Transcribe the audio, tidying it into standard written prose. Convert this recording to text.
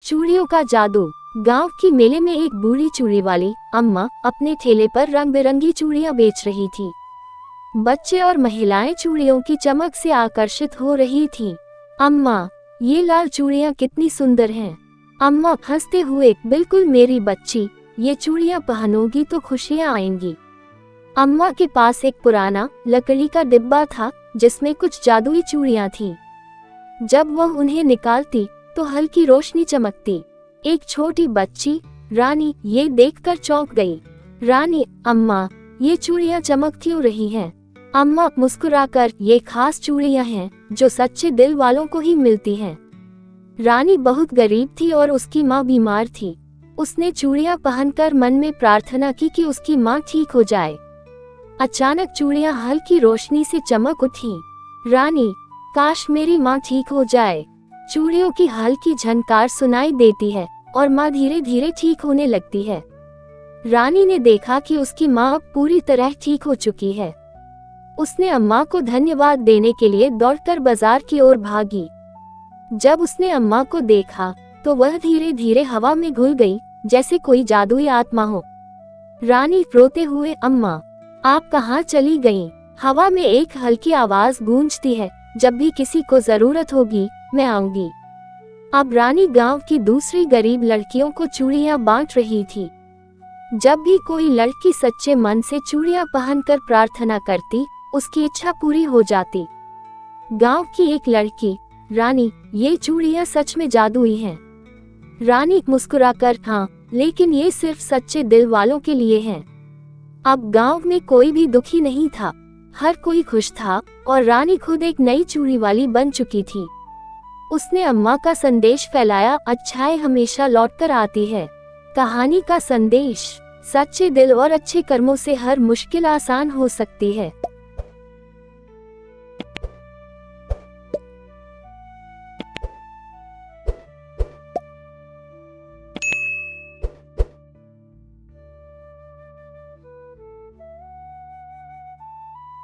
चूड़ियों का जादू। गांव की मेले में एक बूढ़ी चूड़ी वाली अम्मा अपने ठेले पर रंग बिरंगी चूड़ियां बेच रही थी। बच्चे और महिलाएं चूड़ियों की चमक से आकर्षित हो रही थीं। अम्मा, ये लाल चूड़ियां कितनी सुंदर हैं। अम्मा हंसते हुए, बिल्कुल मेरी बच्ची, ये चूड़ियां पहनोगी तो खुशियां आएंगी। अम्मा के पास एक पुराना लकड़ी का डिब्बा था जिसमें कुछ जादुई चूड़ियां थीं। जब वह उन्हें निकालती तो हल्की रोशनी चमकती। एक छोटी बच्ची रानी ये देखकर चौंक गई। रानी, अम्मा, ये चूड़ियां चमक क्यों रही हैं? अम्मा मुस्कुराकर, ये खास चूड़ियां हैं जो सच्चे दिल वालों को ही मिलती हैं। रानी बहुत गरीब थी और उसकी माँ बीमार थी। उसने चूड़ियां पहनकर मन में प्रार्थना की कि उसकी माँ ठीक हो जाए। अचानक चूड़ियां हल्की रोशनी से चमक उठी। रानी, काश मेरी माँ ठीक हो जाए। चूड़ियों की हल्की झनकार सुनाई देती है और माँ धीरे धीरे ठीक होने लगती है। रानी ने देखा कि उसकी माँ अब पूरी तरह ठीक हो चुकी है। उसने अम्मा को धन्यवाद देने के लिए दौड़कर बाजार की ओर भागी। जब उसने अम्मा को देखा तो वह धीरे धीरे हवा में घुल गई, जैसे कोई जादुई आत्मा हो। रानी रोते हुए, अम्मा, आप कहाँ चली गईं? हवा में एक हल्की आवाज गूंजती है, जब भी किसी को जरूरत होगी मैं आऊंगी। अब रानी गांव की दूसरी गरीब लड़कियों को चूड़ियां बांट रही थी। जब भी कोई लड़की सच्चे मन से चूड़ियां पहनकर प्रार्थना करती, उसकी इच्छा पूरी हो जाती। गांव की एक लड़की, रानी, ये चूड़ियां सच में जादुई हैं। रानी मुस्कुराकर, हाँ, लेकिन ये सिर्फ सच्चे दिल वालों के लिए हैं। अब गांव में कोई भी दुखी नहीं था, हर कोई खुश था और रानी खुद एक नई चूड़ी वाली बन चुकी थी। उसने अम्मा का संदेश फैलाया, अच्छाई हमेशा लौटकर आती है। कहानी का संदेश, सच्चे दिल और अच्छे कर्मों से हर मुश्किल आसान हो सकती है।